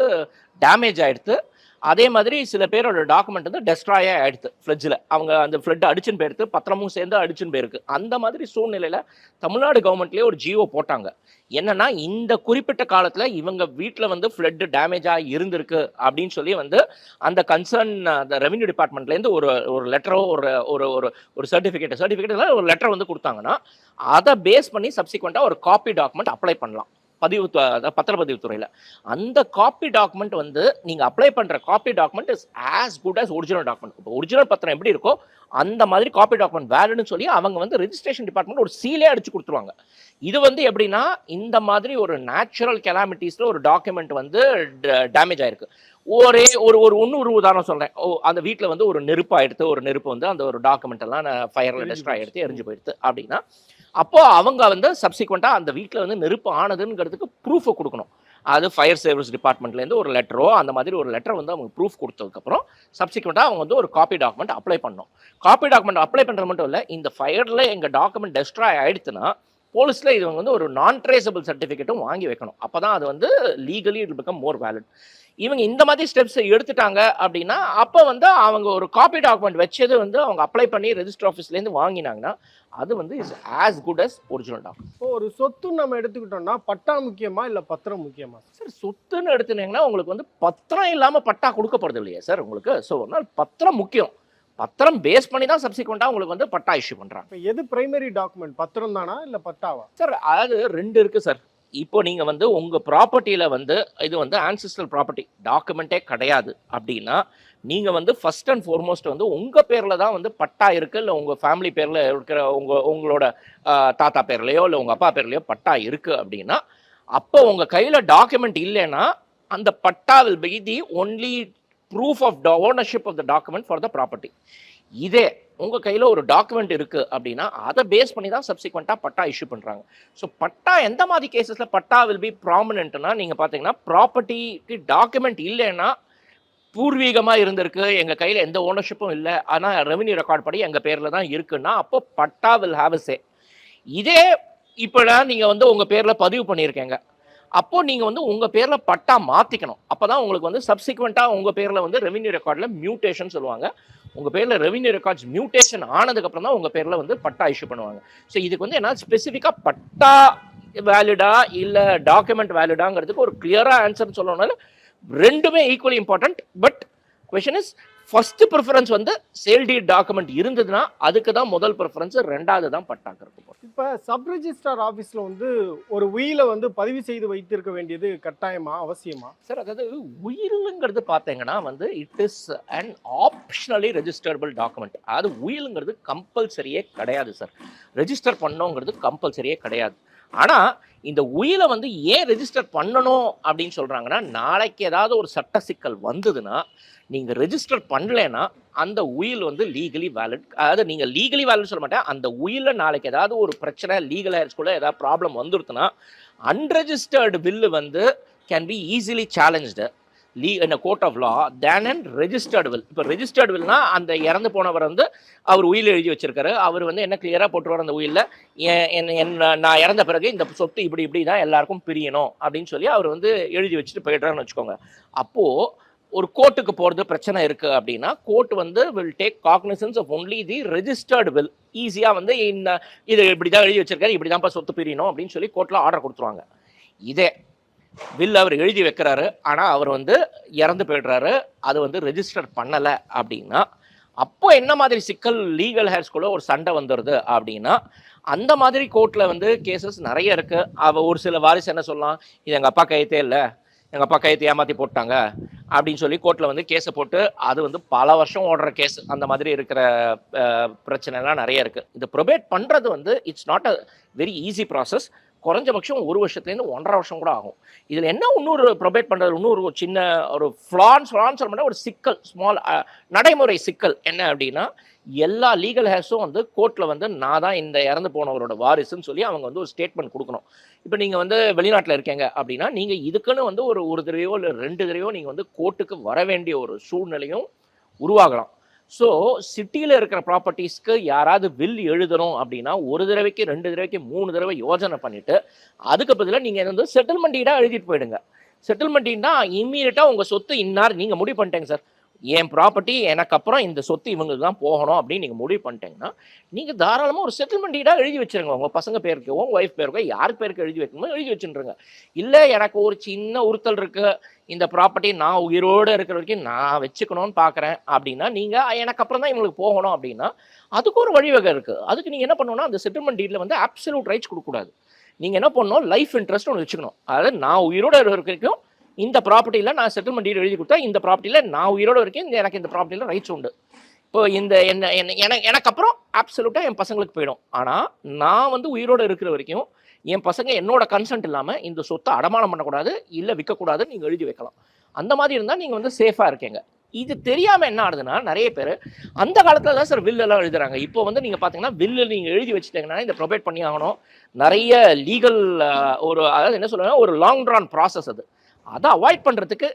டேமேஜ் ஆகிடுது. அதே மாதிரி சில பேரோட டாக்குமெண்ட் வந்து டெஸ்ட்ராயே ஆகிடுது ஃப்ளட்ஜில். அவங்க அந்த ஃப்ளட் அடிச்சுன்னு போயிடுது, பத்திரமும் சேர்ந்து அடிச்சுன்னு போயிருக்கு. அந்த மாதிரி சூழ்நிலையில் தமிழ்நாடு கவர்மெண்ட்லேயே ஒரு ஜியோ போட்டாங்க. என்னன்னா இந்த குறிப்பிட்ட காலத்தில் இவங்க வீட்டில் வந்து ஃப்ளட் டேமேஜாக இருந்திருக்கு அப்படின்னு சொல்லி வந்து அந்த கன்சர்ன் அந்த ரெவென்யூ டிபார்ட்மெண்ட்லேருந்து ஒரு லெட்டரோ ஒரு சர்டிஃபிகேட் ஒரு லெட்டர் வந்து கொடுத்தாங்கன்னா அதை பேஸ் பண்ணி சப்சிக்வெண்ட்டாக ஒரு காப்பி டாக்குமெண்ட் அப்ளை பண்ணலாம் பத்திரப்பதிவுத்துறையில். அந்த காப்பி டாக்குமெண்ட் வந்து நீங்கள் அப்ளை பண்ணுற copy document is as good as original document. இப்போ ஒரிஜினல் பத்திரம் எப்படி இருக்கோ அந்த மாதிரி காப்பி டாக்குமெண்ட் வேலிடுன்னு சொல்லி அவங்க வந்து ரெஜிஸ்ட்ரேஷன் டிபார்ட்மெண்ட் ஒரு சீலே அடிச்சு கொடுத்துருவாங்க. இது வந்து எப்படின்னா இந்த மாதிரி ஒரு நேச்சுரல் கெலாமிட்டிஸில் ஒரு டாக்குமெண்ட் வந்து டேமேஜ் ஆயிருக்கு. ஒரு உதாரணம் சொல்கிறேன். அந்த வீட்டில் வந்து ஒரு நெருப்பு வந்து அந்த ஒரு டாக்குமெண்ட் எல்லாம் ஃபயரில் டெஸ்ட்ராய் எடுத்து எரிஞ்சு போயிடுது அப்படின்னா அப்போ அவங்க வந்து சப்சிக்வெண்ட்டாக அந்த வீட்டில் வந்து நெருப்பு ஆனதுங்கிறதுக்கு ப்ரூஃபை கொடுக்கணும். அது ஃபயர் சர்வீஸ் டிபார்ட்மெண்ட்லேருந்து ஒரு லெட்டரோ அந்த மாதிரி ஒரு லெட்டர் வந்து அவங்க ப்ரூஃப் கொடுத்ததுக்கப்புறம் சப்சிக்வெண்ட்டாக அவங்க வந்து ஒரு காப்பி டாக்குமெண்ட் அப்ளை பண்ணணும். காப்பி டாக்குமெண்ட் அப்ளை பண்ணுறது மட்டும் இல்லை, இந்த ஃபயரில் எங்கள் டாக்குமெண்ட் டெஸ்ட்ராய் ஆகிடுச்சுன்னா போலீஸில் இது வந்து ஒரு நான் ட்ரேசபிள் சர்டிஃபிகேட்டும் வாங்கி வைக்கணும். அப்போ தான் அது வந்து legally it become more valid. இவங்க இந்த மாதிரி ஸ்டெப்ஸ் எடுத்துட்டாங்க அப்படின்னா, அப்போ வந்து அவங்க ஒரு காப்பி டாக்குமெண்ட் வச்சது வந்து அவங்க அப்ளை பண்ணி ரெஜிஸ்டர் ஆஃபீஸ்லேருந்து வாங்கினாங்கன்னா, அது வந்து is as good as original document. இப்போ ஒரு சொத்து நம்ம எடுத்துக்கிட்டோம்னா பட்டா முக்கியமா இல்லை பத்திரம் முக்கியமா? சார் சொத்துன்னு எடுத்துனீங்கன்னா உங்களுக்கு வந்து பத்திரம் இல்லாமல் பட்டா கொடுக்க போகிறது இல்லையா சார் உங்களுக்கு? ஸோ அதனால் பத்திரம் முக்கியம். பத்திரம் பேஸ் பண்ணி தான் சப்சிக்வெண்ட்டாக உங்களுக்கு வந்து பட்டா இஷ்யூ பண்ணுறாங்க. இப்போ எது பிரைமரி டாக்குமெண்ட், பத்திரம் தானா இல்லை பட்டாவா? சார் அதாவது 2 இருக்குது சார். இப்போ நீங்கள் வந்து உங்கள் ப்ராப்பர்ட்டியில் வந்து இது வந்து ஆன்சிஸ்ட்ரல் ப்ராப்பர்ட்டி டாக்குமெண்ட்டே கிடையாது அப்படின்னா, நீங்கள் வந்து ஃபர்ஸ்ட் அண்ட் ஃபார்மோஸ்ட் வந்து உங்கள் பேரில் தான் வந்து பட்டா இருக்குது, இல்லை உங்கள் ஃபேமிலி பேரில் இருக்கிற உங்களோட தாத்தா பேர்லையோ இல்லை உங்கள் அப்பா பேர்லையோ பட்டா இருக்குது அப்படின்னா, அப்போ உங்கள் கையில் டாக்குமெண்ட் இல்லைன்னா அந்த patta will be the only proof of ownership of the document for the property. இதே உங்கள் கையில் ஒரு டாக்குமெண்ட் இருக்குது அப்படின்னா அதை பேஸ் பண்ணி தான் சப்சிக்வெண்ட்டாக பட்டா இஷ்யூ பண்ணுறாங்க. ஸோ பட்டா எந்த மாதிரி கேசஸில் பட்டா வில் பி ப்ராமினென்ட்னா, நீங்கள் பார்த்தீங்கன்னா ப்ராப்பர்ட்டிக்கு டாக்குமெண்ட் இல்லைன்னா, பூர்வீகமாக இருந்திருக்கு, எங்கள் கையில் எந்த ஓனர்ஷிப்பும் இல்லை, ஆனால் ரெவன்யூ ரெக்கார்ட் படி எங்கள் பேரில் தான் இருக்குன்னா, அப்போ பட்டா வில் ஹாவ் அ சே. இதே இப்போலாம் நீங்கள் வந்து உங்கள் பேரில் பதிவு பண்ணியிருக்கீங்க, அப்போது நீங்கள் வந்து உங்கள் பேரில் பட்டா மாற்றிக்கணும். அப்போ தான் உங்களுக்கு வந்து சப்சிக்வெண்ட்டாக உங்கள் பேரில் வந்து ரெவன்யூ ரெக்கார்டில் மியூட்டேஷன் சொல்லுவாங்க. உங்கள் பேரில் ரெவன்யூ ரெக்கார்ட்ஸ் மியூட்டேஷன் ஆனதுக்கப்புறம் தான் உங்கள் பேரில் வந்து பட்டா இஷ்யூ பண்ணுவாங்க. ஸோ இதுக்கு வந்து என்ன ஸ்பெசிஃபிக்காக பட்டா வேலிடா இல்லை டாக்குமெண்ட் வேலிடாங்கிறதுக்கு ஒரு கிளியராக ஆன்சர்னு சொல்லணும்னால 2மே equally important. But question is first preference வந்து சேல் டீட் டாக்குமெண்ட் இருந்ததுன்னா அதுக்கு தான் முதல் ப்ரிஃபரன்ஸ், 2வது தான் பட்டாக்கு இருக்கும். இப்போ சப் ரெஜிஸ்ட்ரார் ஆஃபீஸில் வந்து ஒரு உயிலை வந்து பதிவு செய்து வைத்திருக்க வேண்டியது கட்டாயமா, அவசியமா? சார் அதாவது உயிலுங்கிறது பார்த்தீங்கன்னா வந்து it is and optionally registrable document. அதாவது உயிலுங்கிறது கம்பல்சரியே கிடையாது சார். ரெஜிஸ்டர் பண்ணோங்கிறது கம்பல்சரியே கிடையாது. ஆனால் இந்த உயிலை வந்து ஏன் ரெஜிஸ்டர் பண்ணணும் அப்படின்னு சொல்கிறாங்கன்னா, நாளைக்கு ஏதாவது ஒரு சட்ட சிக்கல் வந்ததுன்னா நீங்கள் ரெஜிஸ்டர் பண்ணலைன்னா அந்த உயில் வந்து லீகலி வேலிட். அதாவது நீங்கள் லீகலி வேலிட் சொல்ல மாட்டேன், அந்த உயிலில் நாளைக்கு ஏதாவது ஒரு பிரச்சனை லீகல் ஹேர்ஸ்குள்ளே ஏதாவது ப்ராப்ளம் வந்துருச்சுன்னா அன்ரெஜிஸ்டர்டு பில்லு வந்து can be easily challenged in a court of law than an registered will. இப்போ ரெஜிஸ்டர்டு வில்னா அந்த இறந்து போனவர் வந்து அவர் உயில் எழுதி வச்சிருக்காரு, அவர் வந்து என்ன கிளியராக போட்டுருவார் அந்த உயிலில், நான் இறந்த பிறகு இந்த சொத்து இப்படி இப்படி தான் எல்லாருக்கும் பிரியணும் அப்படின்னு சொல்லி அவர் வந்து எழுதி வச்சுட்டு போயிடுறாருன்னு வச்சுக்கோங்க. அப்போது ஒரு கோர்ட்டுக்கு போகிறது பிரச்சனை இருக்குது அப்படின்னா கோர்ட் வந்து will take cognizance of only the registered will. ஈஸியாக வந்து இது இப்படி தான் எழுதி வச்சிருக்காரு, இப்படி தான்ப்பா சொத்து பிரியணும் அப்படின்னு சொல்லி கோர்ட்டில் ஆர்டர் கொடுத்துருவாங்க. இதே வில் அவர் எழுதி வைக்கிறாரு, ஆனால் அவர் வந்து இறந்து போய்டுறாரு, அது வந்து ரெஜிஸ்டர் பண்ணலை அப்படின்னா அப்போ என்ன மாதிரி சிக்கல் லீகல் ஹேர்ஸ்குள்ளே ஒரு சண்டை வந்துடுது அப்படின்னா, அந்த மாதிரி கோர்ட்டில் வந்து கேசஸ் நிறைய இருக்குது. ஒரு சில வாரிசு என்ன சொல்லலாம், இது எங்கள் அப்பா கையத்தே இல்லை, எங்கள் அப்பா கையத்தை ஏமாற்றி போட்டாங்க அப்படின்னு சொல்லி கோர்ட்டில் வந்து கேஸை போட்டு அது வந்து பல வருஷம் ஓடுற கேஸ். அந்த மாதிரி இருக்கிற பிரச்சனைலாம் நிறைய இருக்குது. இது ப்ரொபேட் பண்ணுறது வந்து it's not a very easy process. குறைஞ்சபட்சம் 1 வருஷத்துலேருந்து 1.5 வருஷம் கூட ஆகும். இதில் என்ன இன்னொரு ப்ரொபேட் பண்ணுறது, இன்னொரு சின்ன ஒரு ஃப்ளான்ஸ் சொல்ல ஒரு சிக்கல், ஸ்மால் நடைமுறை சிக்கல் என்ன அப்படின்னா, எல்லா லீகல் ஹேர்ஸும் வந்து கோர்ட்டில் வந்து நான் தான் இந்த இறந்து போனவரோட வாரிசுன்னு சொல்லி அவங்க வந்து ஒரு ஸ்டேட்மெண்ட் கொடுக்கணும். இப்போ நீங்கள் வந்து வெளிநாட்டில் இருக்கீங்க அப்படின்னா நீங்கள் இதுக்குன்னு வந்து ஒரு தடவையோ இல்லை 2 தடவையோ நீங்கள் வந்து கோர்ட்டுக்கு வர வேண்டிய ஒரு சூழ்நிலையும் உருவாகலாம். ஸோ சிட்டியில் இருக்கிற ப்ராப்பர்ட்டிஸ்க்கு யாராவது வில் எழுதணும் அப்படின்னா 1 தடவைக்கு 2 தடவைக்கு 3 தடவை யோசனை பண்ணிவிட்டு அதுக்கு பதிலாக நீங்கள் வந்து செட்டில்மெண்ட் டீடாக எழுதிட்டு போயிடுங்க. செட்டில்மெண்ட் டீட்னா இம்மீடியட்டாக உங்கள் சொத்து இன்னார் நீங்கள் முடிவு பண்ணிட்டேங்க சார், என் ப்ராப்பர்ட்டி எனக்கு அப்புறம் இந்த சொத்து இவங்களுக்கு தான் போகணும் அப்படின்னு நீங்கள் முடிவு பண்ணிட்டீங்கன்னா நீங்கள் தாராளமாக ஒரு செட்டில்மெண்ட் டீடாக எழுதி வச்சுருங்க. உங்கள் பசங்க பேருக்கு, உங்கள் ஒய்ஃப் பேருக்கோ யார் பேருக்கு எழுதி வைக்கணுமோ எழுதி வச்சுருங்க. இல்லை எனக்கு ஒரு சின்ன உறுத்தல் இருக்குது, இந்த ப்ராப்பர்ட்டி நான் உயிரோடு இருக்கிற வரைக்கும் நான் வச்சுக்கணும்னு பார்க்குறேன் அப்படின்னா நீங்கள் எனக்கு அப்புறம் தான் இவங்களுக்கு போகணும் அப்படின்னா அதுக்கு ஒரு வழிவகை இருக்குது. அதுக்கு நீங்கள் என்ன பண்ணணும்னா அந்த செட்டில்மெண்ட் டீடில் வந்து அப்சல்யூட் ரைட்ஸ் கொடுக்கக்கூடாது. நீங்கள் என்ன பண்ணணும், லைஃப் இன்ட்ரெஸ்ட் ஒன்று வச்சுக்கணும். அதாவது நான் உயிரோடு இருக்கிற வரைக்கும் இந்த ப்ராப்பர்ட்டியில் நான் செட்டில்மெண்ட் டீட் எழுதி கொடுத்தா இந்த ப்ராப்பர்ட்டியில் நான் உயிரோடு வரைக்கும் எனக்கு இந்த ப்ராப்பர்ட்டியில் ரைட்ஸ் உண்டு. இப்போ இந்த எனக்கு அப்புறம் அப்சல்யூட்டாக என் பசங்களுக்கு போயிடும். ஆனால் நான் வந்து உயிரோடு இருக்கிற வரைக்கும் என் பசங்க என்னோட கன்சென்ட் இல்லாமல் இந்த சொத்தை அடமானம் பண்ணக்கூடாது, இல்லை விற்கக்கூடாதுன்னு நீங்கள் எழுதி வைக்கலாம். அந்த மாதிரி இருந்தால் நீங்கள் வந்து சேஃபாக இருக்கீங்க. இது தெரியாமல் என்ன ஆகுதுன்னா நிறைய பேர் அந்த காலத்தில் தான் சார் வில்லெல்லாம் எழுதுறாங்க. இப்போ வந்து நீங்கள் பார்த்தீங்கன்னா வில்லு நீங்கள் எழுதி வச்சுட்டீங்கன்னா இந்த ப்ரொவைட் பண்ணி ஆகணும். நிறைய லீகல் அதாவது என்ன சொல்லுவாங்க, ஒரு லாங் ட்ரான் ப்ராசஸ் அது. அதை அவாய்ட் பண்ணுறதுக்கு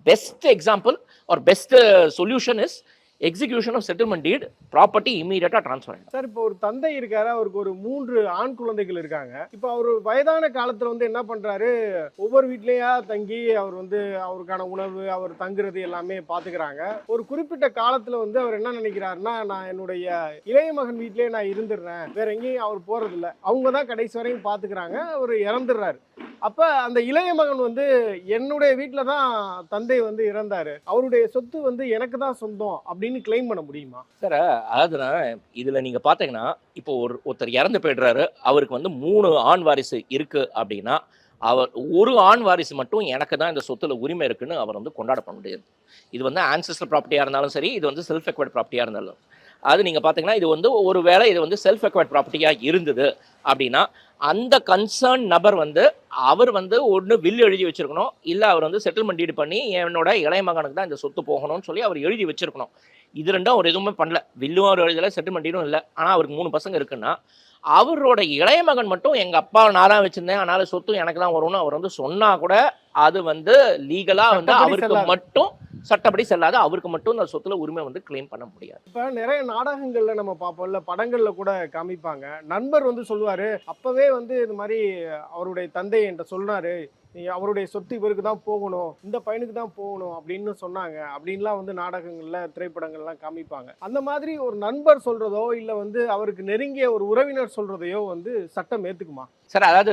best example or best solution is execution of settlement deed, property இமீடியட்டாக ட்ரான்ஸ்ஃபர் ஆகிடும். சார் இப்போ ஒரு தந்தை இருக்காரு, அவருக்கு ஒரு 3 ஆண் குழந்தைகள் இருக்காங்க. இப்போ அவர் வயதான காலத்துல வந்து என்ன பண்றாரு, ஒவ்வொரு வீட்லயா தங்கி அவர் வந்து அவருக்கான உணவு, அவர் தங்குறது எல்லாமே பாத்துக்கிறாங்க. ஒரு குறிப்பிட்ட காலத்துல வந்து அவர் என்ன நினைக்கிறாருன்னா, நான் என்னுடைய இளைய மகன் வீட்லயே நான் இருந்துடுறேன், வேற எங்கேயும் அவர் போறது இல்ல, அவங்க தான் கடைசி வரையும் பாத்துக்கிறாங்க, அவர் இறந்துடுறாரு. அப்ப அந்த இளைய மகன் வந்து என்னுடைய வீட்டில தான் தந்தை வந்து இறந்தாரு, அவருடைய சொத்து வந்து எனக்கு தான் சொந்தம் அப்படின்னு கிளைம் பண்ண முடியுமா? சார் அதாவதுனா இதில் நீங்கள் பார்த்தீங்கன்னா இப்போ ஒருத்தர் இறந்து போயிடுறாரு, அவருக்கு வந்து 3 ஆண் வாரிசு இருக்குது அப்படின்னா அவர் ஒரு ஆண் வாரிசு மட்டும் எனக்கு தான் இந்த சொத்துல உரிமை இருக்குன்னு அவர் வந்து கொண்டாட முடியாது. இது வந்து ஆன்செஸ்டர் ப்ராப்பர்ட்டியாக இருந்தாலும் சரி, இது வந்து செல்ஃப் எக்வர்ட் ப்ராப்பர்ட்டியாக இருந்தாலும் அது நீங்கள் பார்த்தீங்கன்னா இது வந்து ஒரு வேளை இது வந்து செல்ஃப் எக்வர்ட் ப்ராப்பர்ட்டியாக இருந்தது அப்படின்னா அந்த கன்சர்ன் நபர் வந்து அவர் வந்து ஒன்று வில் எழுதி வச்சிருக்கணும், இல்லை அவர் வந்து செட்டில்மெண்ட் டீட் பண்ணி என்னோட இளைய மகனுக்கு தான் இந்த சொத்து போகணும்னு சொல்லி அவர் எழுதி வச்சிருக்கணும். இது ரெண்டும் அவர் எதுவுமே பண்ணல, வில்லும் அவர் எழுதலை, செட்டில்மெண்ட் டீடும் இல்லை. ஆனால் அவருக்கு 3 பசங்க இருக்குன்னா அவரோட இளைய மகன் மட்டும் எங்கள் அப்பா நான் தான் வச்சிருந்தேன், அதனால சொத்து எனக்கு தான் வரும்னு அவர் வந்து சொன்னா கூட அது வந்து லீகலாக வந்து அவருக்கு மட்டும் சட்டப்படி செல்லாது, அவருக்கு மட்டும் இந்த சொத்துல உரிமை வந்து கிளைம் பண்ண முடியாது. இப்ப நிறைய நாடகங்கள்ல நம்ம பார்ப்போம்ல, படங்கள்ல கூட காமிப்பாங்க, நண்பர் வந்து சொல்லுவாரு, அப்பவே வந்து இது மாதிரி அவருடைய தந்தை என்கிட்ட சொல்றாரு, அவருடைய சொத்து இவருக்கு தான் போகணும், இந்த பையனுக்கு தான் போகணும் அப்படின்னு சொன்னாங்க அப்படின்லாம் வந்து நாடகங்கள்ல திரைப்படங்கள்லாம் காமிப்பாங்க. அந்த மாதிரி ஒரு நண்பர் சொல்றதோ இல்ல வந்து அவருக்கு நெருங்கிய ஒரு உறவினர் சொல்றதையோ வந்து சட்டம் ஏத்துக்குமா? சார் அதாவது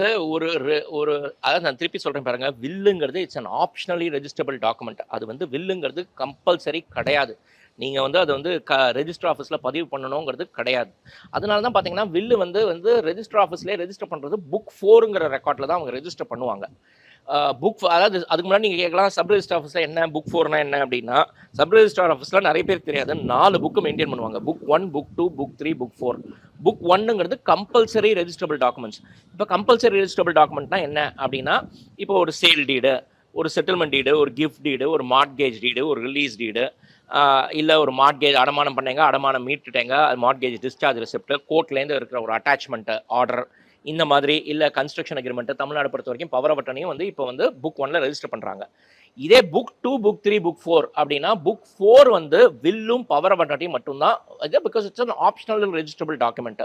அதாவது நான் திருப்பி சொல்றேன் பாருங்க, வில்லுங்கிறது இட்ஸ் அன் ஆப்ஷனலி ரெஜிஸ்டபிள் டாக்குமெண்ட். அது வந்து வில்லுங்கிறது கம்பல்சரி கிடையாது. நீங்கள் வந்து அது வந்து ரெஜிஸ்டர் ஆஃபீஸில் பதிவு பண்ணணுங்கிறது கிடையாது. அதனால தான் பார்த்தீங்கன்னா வில்லு வந்து ரெஜிஸ்டர் ஆஃபீஸ்லேயே ரெஜிஸ்டர் பண்ணுறது புக் 4ங்கிற ரெக்கார்டில் தான் அவங்க ரெஜிஸ்டர் பண்ணுவாங்க. அதாவது அதுக்கு முன்னாடி நீங்கள் கேட்கலாம் சப் ரெஜிஸ்டர் ஆஃபீஸில் என்ன புக் 4னா என்ன அப்படின்னா, சப் ரெஜிஸ்டர் ஆஃபீஸில் நிறைய பேருக்கு தெரியாது, 4 புக்கு மெயின்டைன் பண்ணுவாங்க. Book 1, book 2, book 3, book 4. Book 1ங்கிறது கம்பல்சரி ரெஜிஸ்டபிள் டாக்குமெண்ட்ஸ். இப்போ கம்பல்சரி ரெஜிஸ்டபிள் டாக்குமெண்ட்னா என்ன அப்படின்னா, இப்போ ஒரு சேல் டீடு, ஒரு செட்டில்மெண்ட் டீடு, ஒரு கிஃப்ட் டீடு, ஒரு மார்ட்கேஜ் டீடு, ஒரு ரிலீஸ் டீடு, இல்லை ஒரு மார்ட்கேஜ் அடமானம் பண்ணீங்க, அடமானம் மீட்டுட்டேங்க, மார்ட்கேஜ் டிஸ்சார்ஜ் ரெசிப்ட், கோர்ட்லேருந்து இருக்கிற ஒரு அட்டாச்மெண்ட் ஆர்டர், இந்த மாதிரி இல்லை கன்ஸ்ட்ரக்ஷன் அக்ரிமெண்ட், தமிழ்நாடு பொறுத்த வரைக்கும் பவர் ஆஃப் அட்டர்னியும் வந்து இப்போ வந்து புக் 1ல ரெஜிஸ்டர் பண்ணுறாங்க. இதே புக் 2, புக் 3, புக் 4 அப்படின்னா புக் 4 வந்து வில்லும் பவர் ஆஃப் அட்டர்னியும் மட்டும்தான், because it's an optional registrable document.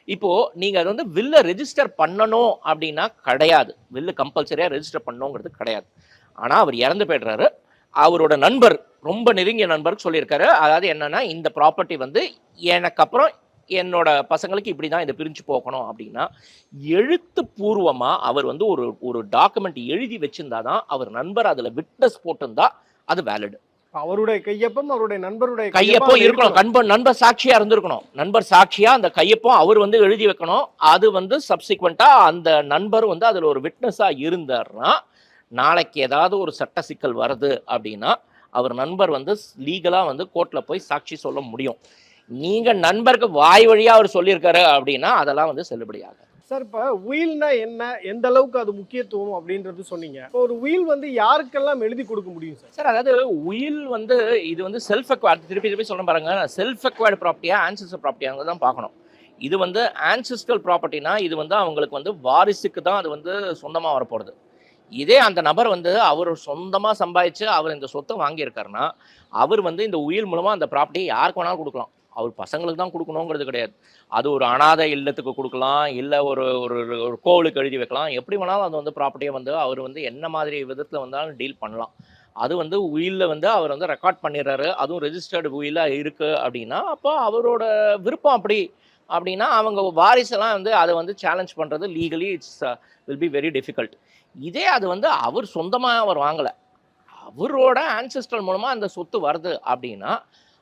இப்போ நீங்க அது வந்து வில்ல ரெஜிஸ்டர் பண்ணணும் அப்படின்னா கிடையாது, வில்லு கம்பல்சரியா ரெஜிஸ்டர் பண்ணணுங்கிறது கிடையாது. ஆனா அவர் இறந்து போயிடுறாரு, அவரோட நண்பர் ரொம்ப நெருங்கிய நண்பருக்கு சொல்லியிருக்காரு, அதாவது என்னன்னா இந்த ப்ராப்பர்ட்டி வந்து எனக்கு அப்புறம் என்னோட பசங்களுக்கு இப்படிதான் இதை பிரிஞ்சு போகணும் அப்படின்னா எழுத்துப்பூர்வமா அவர் வந்து ஒரு டாக்குமெண்ட் எழுதி வச்சிருந்தாதான் அவர் நண்பர் அதுல விட்னஸ் போட்டிருந்தா அது வேலிட். அவருடைய கையொப்பம் அவருடைய நண்பருடைய கையொப்பம் இருக்கணும், நண்பர் சாட்சியா இருந்திருக்கணும், நண்பர் சாட்சியா அந்த கையொப்பம் அவர் வந்து எழுதி வைக்கணும். அது வந்து சப்சிக்வெண்டா அந்த நண்பர் வந்து அதுல ஒரு விட்னஸா இருந்தார்னா நாளைக்கு ஏதாவது ஒரு சட்ட சிக்கல் வருது அப்படின்னா அவர் நண்பர் வந்து லீகலா வந்து கோர்ட்ல போய் சாட்சி சொல்ல முடியும். நீங்க நண்பருக்கு வாய் வழியா அவர் சொல்லியிருக்காரு அப்படின்னா அதெல்லாம் வந்து செல்லுபடியாகும். சார் இப்போ உயில்னா என்ன, எந்த அளவுக்கு அது முக்கியத்துவம் அப்படின்றது சொன்னீங்க. இப்போ ஒரு உயில் வந்து யாருக்கெல்லாம் எழுதி கொடுக்க முடியும் சார்? சார் அதாவது உயில் வந்து இது வந்து செல்ஃப் அக்வயர்ட், திருப்பி சொல்ல பாருங்க, செல்ஃப் அக்வயர்டு ப்ராப்பர்ட்டியா ஆன்செஸ்டர் ப்ராப்பர்ட்டியாக தான் பார்க்கணும். இது வந்து ஆன்செஸ்ட்ரல் ப்ராப்பர்ட்டினா இது வந்து அவங்களுக்கு வந்து வாரிசுக்கு தான் அது வந்து சொந்தமாக வரப்போகிறது. இதே அந்த நபர் வந்து அவர் சொந்தமாக சம்பாதிச்சு அவர் இந்த சொத்தை வாங்கியிருக்காருன்னா அவர் வந்து இந்த உயில் மூலமாக அந்த ப்ராப்பர்ட்டியை யாருக்கு வேணாலும் கொடுக்கலாம், அவர் பசங்களுக்கு தான் கொடுக்கணுங்கிறது கிடையாது. அது ஒரு அனாதை இல்லத்துக்கு கொடுக்கலாம், இல்லை ஒரு ஒரு கோவிலுக்கு எழுதி வைக்கலாம், எப்படி வேணாலும் அது வந்து ப்ராப்பர்ட்டியை வந்து அவர் வந்து என்ன மாதிரி விதத்தில் வந்தாலும் டீல் பண்ணலாம். அது வந்து உயிலில் வந்து அவர் வந்து ரெக்கார்ட் பண்ணிடுறாரு, அதுவும் ரெஜிஸ்டர்டு உயிலாக இருக்குது அப்படின்னா அப்போ அவரோட விருப்பம் அப்படி அப்படின்னா அவங்க வாரிசெல்லாம் வந்து அதை வந்து சேலஞ்ச் பண்ணுறது legally it's will be very difficult. இதே அது வந்து அவர் சொந்தமாக அவர் வாங்கலை, அவரோட ஆன்செஸ்ட்ரல் மூலமாக அந்த சொத்து வருது அப்படின்னா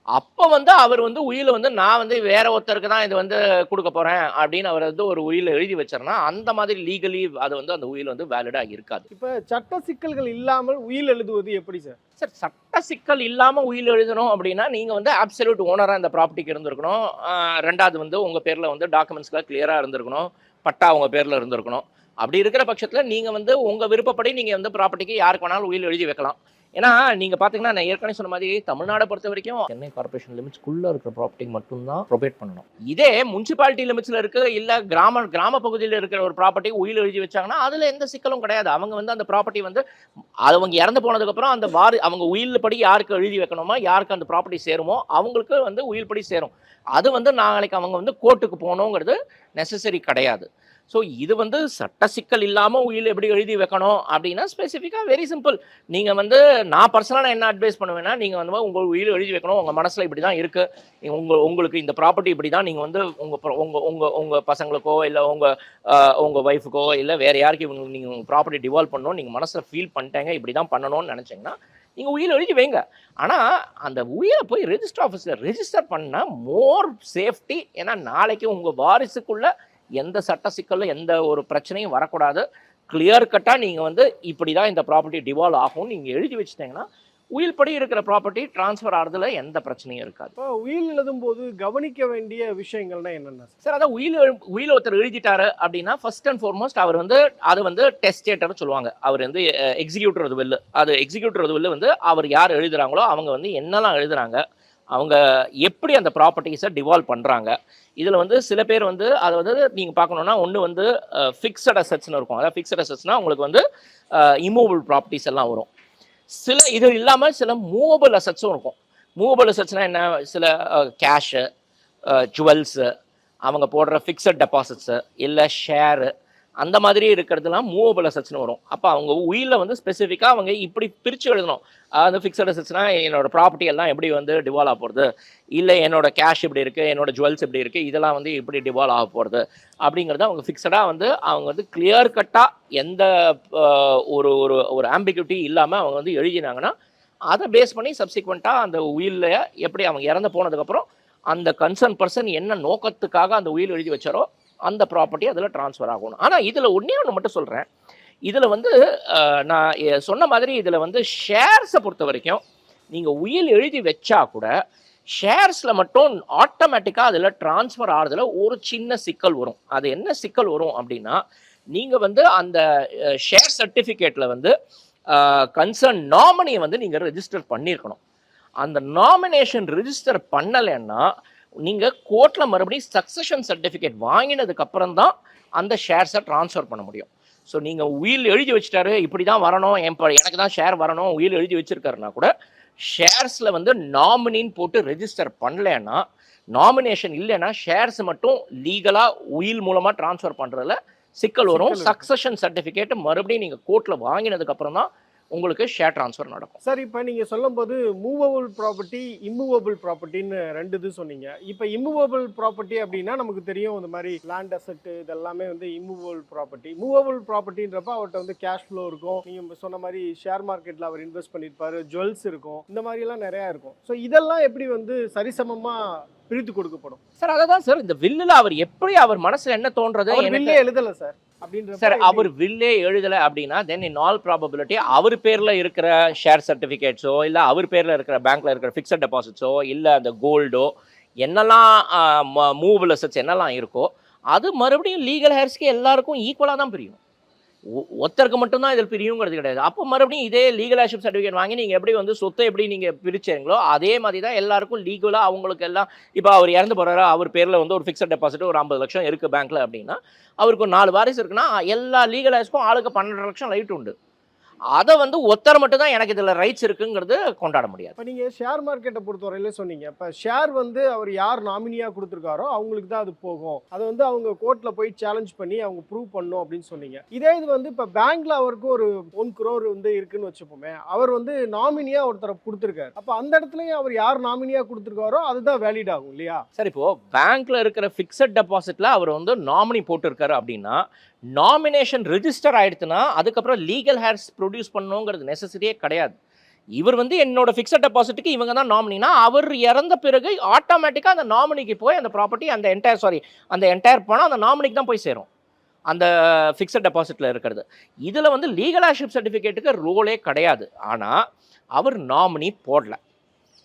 அப்போ வந்து அவர் வந்து உயிலை வந்து நான் வந்து வேற ஒருத்தருக்கு தான் இது வந்து கொடுக்க போகிறேன் அப்படின்னு அவர் வந்து ஒரு உயிலை எழுதி வச்சார்னா அந்த மாதிரி லீகலி அது வந்து அந்த உயில் வந்து வேலிடாக இருக்காது. இப்போ சட்ட சிக்கல்கள் இல்லாமல் உயில் எழுதுவது எப்படி சார்? சார் சட்ட சிக்கல் இல்லாமல் உயில் எழுதணும் அப்படின்னா நீங்கள் வந்து அப்சல்யூட் ஓனராக இந்த ப்ராப்பர்ட்டிக்கு இருந்திருக்கணும். ரெண்டாவது வந்து உங்கள் பேரில் வந்து டாக்குமெண்ட்ஸ்லாம் கிளியராக இருந்திருக்கணும், பட்டா உங்கள் பேரில் இருந்திருக்கணும். அப்படி இருக்கிற பட்சத்தில் நீங்கள் வந்து உங்கள் விருப்பப்படி நீங்கள் வந்து ப்ராப்பர்ட்டிக்கு யாருக்கு வேணாலும் உயில் எழுதி வைக்கலாம். ஏன்னா நீங்க பாத்தீங்கன்னா நான் ஏற்கனவே சொன்ன மாதிரி தமிழ்நாடை பொறுத்த வரைக்கும் சென்னை கார்பரேஷன் லிமிட்ஸ்க்குள்ள இருக்கிற ப்ராப்பர்ட்டி மட்டும்தான் ப்ரொபேட் பண்ணணும். இதே முனிசிபாலிட்டி லிமிட்ஸ்ல இருக்கு இல்ல கிராம பகுதியில் இருக்கிற ஒரு ப்ராப்பர்ட்டி உயில் எழுதி வச்சாங்கன்னா அதுல எந்த சிக்கலும் கிடையாது. அவங்க வந்து அந்த ப்ராப்பர்ட்டி வந்து அவங்க இறந்து போனதுக்கு அப்புறம் அந்த அவங்க உயில் படி யாருக்கு எழுதி வைக்கணுமோ யாருக்கு அந்த ப்ராப்பர்ட்டி சேருமோ அவங்களுக்கு வந்து உயில் படி சேரும். அது வந்து நாளைக்கு அவங்க வந்து கோர்ட்டுக்கு போகணுங்கிறது நெசசரி கிடையாது. ஸோ இது வந்து சட்ட சிக்கல் இல்லாமல் உயில் எப்படி எழுதி வைக்கணும் அப்படின்னா ஸ்பெசிஃபிக்காக வெரி சிம்பிள். நீங்கள் வந்து நான் பர்சனலாக என்ன அட்வைஸ் பண்ணுவேன்னா, நீங்கள் வந்து உங்கள் உயில் எழுதி வைக்கணும். உங்கள் மனசில் இப்படி தான் இருக்குது, உங்களுக்கு இந்த ப்ராப்பர்ட்டி இப்படி தான் நீங்கள் வந்து உங்கள் பசங்களுக்கோ இல்லை உங்கள் ஒய்ஃபுக்கோ இல்லை வேறு யாருக்கு நீங்கள் உங்கள் ப்ராப்பர்ட்டி டிவால்வ் பண்ணணும் நீங்கள் மனசில் ஃபீல் பண்ணிட்டேங்க இப்படி தான் பண்ணணும்னு நினச்சிங்கன்னா நீங்கள் உயில் எழுதி வைங்க. ஆனால் அந்த உயிரை போய் ரெஜிஸ்டர் ஆஃபீஸில் ரெஜிஸ்டர் பண்ணால் மோர் சேஃப்டி. ஏன்னா நாளைக்கு உங்கள் வாரிசுக்குள்ளே எந்த சட்ட சிக்கலும் எந்த ஒரு பிரச்சனையும் வரக்கூடாது. கிளியர் கட்டாக நீங்கள் வந்து இப்படி தான் இந்த ப்ராப்பர்ட்டி டிவால்வ் ஆகும்னு நீங்கள் எழுதி வச்சுட்டீங்கன்னா உயில் படி இருக்கிற ப்ராப்பர்ட்டி டிரான்ஸ்ஃபர் ஆகிறதுல எந்த பிரச்சனையும் இருக்காது. இப்போ உயில் எழுதும் போது கவனிக்க வேண்டிய விஷயங்கள்னா என்னென்ன சார்? அதான் உயில் ஒருத்தர் எழுதிட்டாரு அப்படின்னா ஃபர்ஸ்ட் அண்ட் ஃபார்மோஸ்ட் அவர் வந்து அது வந்து டெஸ்டேட்டர்னு சொல்லுவாங்க. அவர் வந்து எக்ஸிக்யூட்டர் வில்லு, அது எக்ஸிக்யூட்டர் வில்லு வந்து அவர் யார் எழுதுறாங்களோ அவங்க வந்து என்னெல்லாம் எழுதுறாங்க, அவங்க எப்படி அந்த ப்ராப்பர்ட்டிஸை டிவால்வ் பண்ணுறாங்க. இதில் வந்து சில பேர் வந்து அதை வந்து நீங்கள் பார்க்கணுன்னா ஒன்று வந்து ஃபிக்ஸட் அசட்ஸ்னு இருக்கும். அதாவது ஃபிக்ஸட் அசட்ஸ்னால் உங்களுக்கு வந்து இம்மூவபிள் ப்ராப்பர்ட்டிஸ் எல்லாம் வரும். சில இது இல்லாமல் சில மூவபிள் அசட்ஸும் இருக்கும். மூவபிள் அசட்ஸ்னால் என்ன? சில கேஷு, ஜுவல்ஸு, அவங்க போடுற ஃபிக்ஸட் டெபாசிட்ஸு இல்லை ஷேரு, அந்த மாதிரி இருக்கிறதுலாம் மூவபிள் அசட்ஸ்னு வரும். அப்போ அவங்க உயிரில் வந்து ஸ்பெசிஃபிக்காக அவங்க இப்படி பிரித்து எழுதணும். அது ஃபிக்ஸட் அசட்ஸ்னால் என்னோட ப்ராப்பர்ட்டி எல்லாம் எப்படி வந்து டிவால்வ் ஆக போகிறது, இல்லை என்னோட கேஷ் இப்படி இருக்குது, என்னோட ஜுவல்ஸ் இப்படி இருக்குது, இதெல்லாம் வந்து இப்படி டிவால்வ் ஆக போகிறது அப்படிங்கிறத அவங்க ஃபிக்ஸடாக வந்து அவங்க வந்து கிளியர் கட்டாக எந்த ஒரு ஒரு ஒரு ஆம்பிகியூட்டி இல்லாமல் அவங்க வந்து எழுதினாங்கன்னா அதை பேஸ் பண்ணி சப்சிக்வெண்ட்டாக அந்த உயிரில் எப்படி அவங்க இறந்து போனதுக்கப்புறம் அந்த கன்சர்ன் பர்சன் என்ன நோக்கத்துக்காக அந்த உயில் எழுதி வச்சாரோ அந்த ப்ராப்பர்ட்டி அதில் ட்ரான்ஸ்ஃபர் ஆகணும். ஆனால் இதில் ஒன்றே ஒன்று மட்டும் சொல்கிறேன். இதில் வந்து நான் சொன்ன மாதிரி இதில் வந்து ஷேர்ஸை பொறுத்த வரைக்கும் நீங்கள் உயில் எழுதி வச்சா கூட ஷேர்ஸில் மட்டும் ஆட்டோமேட்டிக்காக அதில் ட்ரான்ஸ்ஃபர் ஆகிறதுல ஒரு சின்ன சிக்கல் வரும். அது என்ன சிக்கல் வரும் அப்படின்னா, நீங்கள் வந்து அந்த ஷேர் சர்டிஃபிகேட்டில் வந்து கன்சர்ன் நாமினியை வந்து நீங்கள் ரெஜிஸ்டர் பண்ணியிருக்கணும். அந்த நாமினேஷன் ரெஜிஸ்டர் பண்ணலைன்னா நீங்கள் கோர்ட்டில் மறுபடியும் சக்சஷன் சர்டிஃபிகேட் வாங்கினதுக்கு அப்புறம் தான் அந்த ஷேர்ஸை ட்ரான்ஸ்ஃபர் பண்ண முடியும். ஸோ நீங்கள் உயில் எழுதி வச்சுட்டாரு இப்படி தான் வரணும், எனக்கு தான் ஷேர் வரணும் உயில் எழுதி வச்சுருக்காருன்னா கூட ஷேர்ஸில் வந்து நாமினின்னு போட்டு ரெஜிஸ்டர் பண்ணலைன்னா, நாமினேஷன் இல்லைன்னா ஷேர்ஸ் மட்டும் லீகலாக உயில் மூலமாக ட்ரான்ஸ்ஃபர் பண்ணுறதுல சிக்கல் வரும். சக்சஷன் சர்டிஃபிகேட் மறுபடியும் நீங்கள் கோர்ட்டில் வாங்கினதுக்கப்புறம் தான் உங்களுக்கு ஷேர் ட்ரான்ஸ்ஃபர் நடக்கும். சார், இப்போ நீங்கள் சொல்லும்போது மூவபிள் ப்ராப்பர்ட்டி, இம்மூவபிள் ப்ராப்பர்ட்டின்னு ரெண்டு இது சொன்னீங்க. இப்போ இம்மூவபிள் ப்ராப்பர்ட்டி அப்படின்னா நமக்கு தெரியும், இந்த மாதிரி லேண்ட் அசெட் இதெல்லாமே வந்து இம்மூவபிள் ப்ராப்பர்ட்டி. மூவபிள் ப்ராப்பர்ட்டின்றப்ப அவர்கிட்ட வந்து கேஷ் ஃப்ளோ இருக்கும், நீங்கள் சொன்ன மாதிரி ஷேர் மார்க்கெட்டில் அவர் இன்வெஸ்ட் பண்ணியிருப்பாரு, ஜுவல்ஸ் இருக்கும், இந்த மாதிரிலாம் நிறையா இருக்கும். ஸோ இதெல்லாம் எப்படி வந்து சரிசமமாக பிரித்து கொடுக்கப்படும்? சார் அதான் சார், இந்த வில்லில் அவர் எப்படி அவர் மனசில் என்ன தோன்றது வில்லே எழுதலை சார் அப்படின்ற சார். அவர் வில்லே எழுதலை அப்படின்னா தென் இன் ஆல் ப்ராபபிலிட்டி அவர் பேரில் இருக்கிற ஷேர் சர்டிஃபிகேட்ஸோ இல்லை அவர் பேரில் இருக்கிற பேங்க்கில் இருக்கிற ஃபிக்ஸட் டெபாசிட்ஸோ இல்லை அந்த கோல்டோ என்னெல்லாம் மூவபிள் அசெட்ஸ் என்னெல்லாம் இருக்கோ அது மறுபடியும் லீகல் ஹேர்ஸ்க்கு எல்லாருக்கும் ஈக்குவலாக தான் பிரியும். ஒருத்தருக்கு மட்டும்தான் இதில் பிரியுங்கிறது கிடையாது. அப்போ மறுபடியும் இதே லீகல் ஹேர்ஷிப் சர்டிஃபிகேட் வாங்கி நீங்கள் எப்படி வந்து சொத்தை எப்படி நீங்கள் பிரிச்சீங்களோ அதே மாதிரி தான் எல்லாருக்கும் லீகலாக அவங்களுக்கு எல்லாம். இப்போ அவர் இறந்து போகிறாரா, அவர் பேரில் வந்து ஒரு ஃபிக்ஸட் டெபாசிட் ஒரு 50 லட்சம் இருக்குது பேங்க்கில் அப்படின்னா, அவருக்கு ஒரு 4 வாரிசு இருக்குன்னா எல்லா லீகல் ஹேர்ஸ்க்கும் ஆளுக்கு 12 லட்சம் ரைட் உண்டு. அதை வந்து ஒருத்தர் மட்டும் தான் எனக்கு இதில் ரைட்ஸ் இருக்குங்கிறது கொண்டாட முடியாது. இப்போ நீங்கள் ஷேர் மார்க்கெட்டை பொறுத்தவரையிலே சொன்னீங்க, இப்போ ஷேர் வந்து அவர் யார் நாமினியாக கொடுத்துருக்காரோ அவங்களுக்கு தான் அது போகும், அதை வந்து அவங்க கோர்ட்டில் போய் சேலஞ்ச் பண்ணி அவங்க ப்ரூவ் பண்ணணும் அப்படின்னு சொன்னீங்க. இதே இது வந்து இப்போ பேங்க்ல அவருக்கு ஒரு 1 crore வந்து இருக்குன்னு வச்சுப்போமே, அவர் வந்து நாமினியாக ஒருத்தரை கொடுத்துருக்காரு, அப்போ அந்த இடத்துலையும் அவர் யார் நாமினியாக கொடுத்துருக்காரோ அதுதான் வேலிட் ஆகும் இல்லையா? சரி, இப்போ பேங்க்ல இருக்கிற ஃபிக்ஸட் டெபாசிட்ல அவர் வந்து நாமினி போட்டிருக்காரு அப்படின்னா, நாமினேஷன் ரெஜிஸ்டர் ஆயிடுச்சுன்னா அதுக்கப்புறம் லீகல் ஹேர்ஸ் ப்ரொடியூஸ் பண்ணணுங்கிறது நெசசரியே கிடையாது. இவர் வந்து என்னோட ஃபிக்ஸட் டெபாசிட்டுக்கு இவங்க தான் நாமினினா அவர் இறந்த பிறகு ஆட்டோமேட்டிக்காக அந்த நாமினிக்கு போய் அந்த ப்ராப்பர்ட்டி அந்த என்டையர் பணம் அந்த நாமினிக்கு தான் போய் சேரும், அந்த ஃபிக்ஸட் டெபாசிட்டில் இருக்கிறது. இதில் வந்து லீகல் ஹேர்ஷிப் சர்டிஃபிகேட்டுக்கு ரோலே கிடையாது. ஆனால் அவர் நாமினி போடல,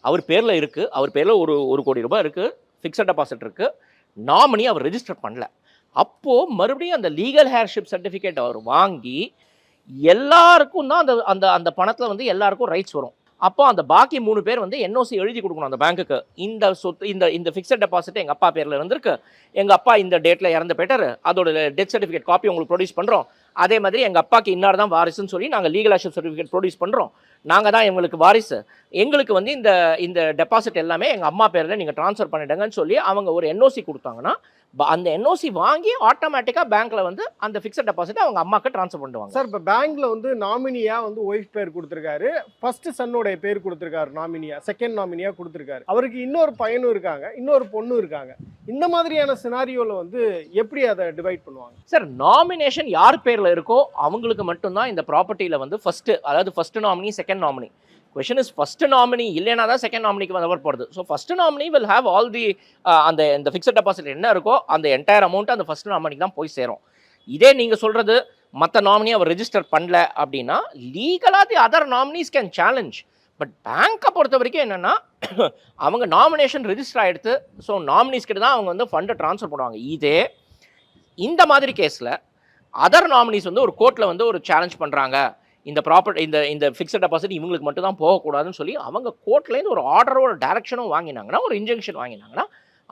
அவர் பேரில் இருக்குது, அவர் பேரில் ஒரு கோடி ரூபாய் இருக்குது, ஃபிக்ஸட் டெபாசிட் இருக்குது, நாமினி அவர் ரெஜிஸ்டர் பண்ணல. அப்போது மறுபடியும் அந்த லீகல் ஹேர்ஷிப் சர்டிஃபிகேட் அவர் வாங்கி எல்லாருக்கும் தான் அந்த அந்த அந்த பணத்தில் வந்து எல்லாருக்கும் ரைட்ஸ் வரும். அப்போ அந்த பாக்கி 3 பேர் வந்து என்ஓசி எழுதி கொடுக்கணும் அந்த பேங்க்குக்கு. இந்த சொத்து இந்த இந்த ஃபிக்ஸட் டெபாசிட் எங்கள் அப்பா பேரில் இருந்திருக்கு, எங்கள் அப்பா இந்த டேட்டில் இறந்து போயிட்டாரு, அதோட டெத் சர்டிஃபிகேட் காப்பி உங்களுக்கு ப்ரொடியூஸ் பண்ணுறோம். அதே மாதிரி எங்கள் அப்பாவுக்கு இன்னார் தான் வாரிசுன்னு சொல்லி நாங்கள் லீகல் அஷூர் சர்டிஃபிகேட் ப்ரொடியூஸ் பண்ணுறோம். நாங்கள் தான் எங்களுக்கு வாரிசு, எங்களுக்கு வந்து இந்த இந்த டெபாசிட் எல்லாமே எங்கள் அம்மா பேரில் நீங்கள் ட்ரான்ஸ்ஃபர் பண்ணிடுங்கன்னு சொல்லி அவங்க ஒரு என்ஓசி கொடுத்தாங்கன்னா, அந்த என்ஓசி வாங்கி ஆட்டோமேட்டிக்காக பேங்க்கில் வந்து அந்த ஃபிக்ஸட் டெபாசிட் அவங்க அம்மாவுக்கு ட்ரான்ஸ்ஃபர் பண்ணுவாங்க. சார் இப்போ பேங்க்ல வந்து நாமினியா வந்து ஒய்ஃப் பேர் கொடுத்துருக்காரு, ஃபர்ஸ்ட் சன்னோடைய பேர் கொடுத்துருக்காரு நாமினியா, செகண்ட் நாமினியா கொடுத்துருக்காரு, அவருக்கு இன்னொரு பையனும் இருக்காங்க, இன்னொரு பொண்ணும் இருக்காங்க. இந்த மாதிரியான சினாரியோவில் வந்து எப்படி அதை டிவைட் பண்ணுவாங்க? சார் நாமினேஷன் யார் பேரில் இருக்கோ அவங்களுக்கு மட்டும்தான் இந்த ப்ராப்பர்ட்டியில் வந்து ஃபஸ்ட்டு, அதாவது first nominee second nominee. Question is first nominee இல்லைனா தான் செகண்ட் நாமினிக்கு வந்து போடுது. So first nominee will have all the அந்த இந்த ஃபிக்ஸட் டெபாசிட் என்ன இருக்கோ அந்த என்டையர் அமௌண்ட் அந்த ஃபஸ்ட்டு நாமினிக்கு தான் போய் சேரும். இதே நீங்கள் சொல்கிறது மற்ற நாமினி அவர் ரெஜிஸ்டர் பண்ணல அப்படின்னா லீகலாக the other nominees can challenge. But பேங்க்கை பொறுத்த வரைக்கும் என்னென்னா அவங்க நாமினேஷன் ரெஜிஸ்டர் ஆகிடுது, ஸோ நாமினிஸ் கிட்ட தான் அவங்க வந்து ஃபண்டை ட்ரான்ஸ்ஃபர் பண்ணுவாங்க. இதே இந்த மாதிரி கேஸில் அதர் நாமினிஸ் வந்து ஒரு கோர்ட்டில் வந்து ஒரு சேலஞ்ச் பண்ணுறாங்க, இந்த ப்ராப்பர்ட்டி இந்த இந்த ஃபிக்ஸட் டெபாசிட் இவங்களுக்கு மட்டும் தான் போகக்கூடாதுன்னு சொல்லி அவங்க கோர்ட்லேருந்து ஒரு ஆர்டரோ ஒரு டைரக்ஷனும் வாங்கினாங்கன்னா, ஒரு இன்ஜெக்ஷன் வாங்கினாங்கன்னா,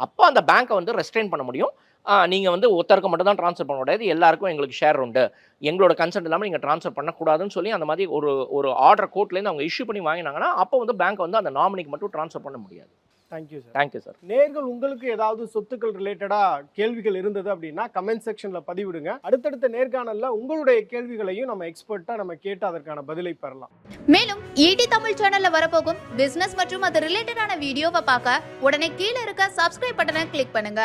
அப்போ அந்த பேங்க்கை வந்து ரெஸ்ட்ரெயின் பண்ண முடியும். நீங்கள் வந்து ஒருத்தருக்கு மட்டும் தான் ட்ரான்ஸ்ஃபர் பண்ண முடியாது, எல்லாருக்கும் எங்களுக்கு ஷேர் உண்டு, எங்களோட கன்சென்ட் இல்லாமல் நீங்கள் ட்ரான்ஸ்ஃபர் பண்ணக்கூடாதுன்னு சொல்லி அந்த மாதிரி ஒரு ஆர்டர் கோர்ட்லேருந்து அவங்க இஷ்யூ பண்ணி வாங்கினாங்கன்னா, அப்போ வந்து பேங்க் வந்து அந்த நாமினிக்கு மட்டும் ட்ரான்ஸ்ஃபர் பண்ண முடியாது. Thank you sir. Thank you sir. நேர்கள் உங்களுக்கு ஏதாவது சொத்துக்கள் ரிலேட்டடாக கேள்விகள் இருந்தது அப்படின்னா கமெண்ட் செக்ஷனில் பதிவிடுங்க. அடுத்தடுத்த நேர்காணலில் உங்களுடைய கேள்விகளையும் நம்ம எக்ஸ்பர்ட்டாக நம்ம கேட்டு அதற்கான பதிலை பெறலாம். மேலும் ஈடி தமிழ் சேனல்ல வரப்போகும் பிசினஸ் மற்றும் அது ரிலேட்டடான வீடியோவை பார்க்க உடனே கீழே இருக்க சப்ஸ்கிரைப் பட்டனை கிளிக் பண்ணுங்க.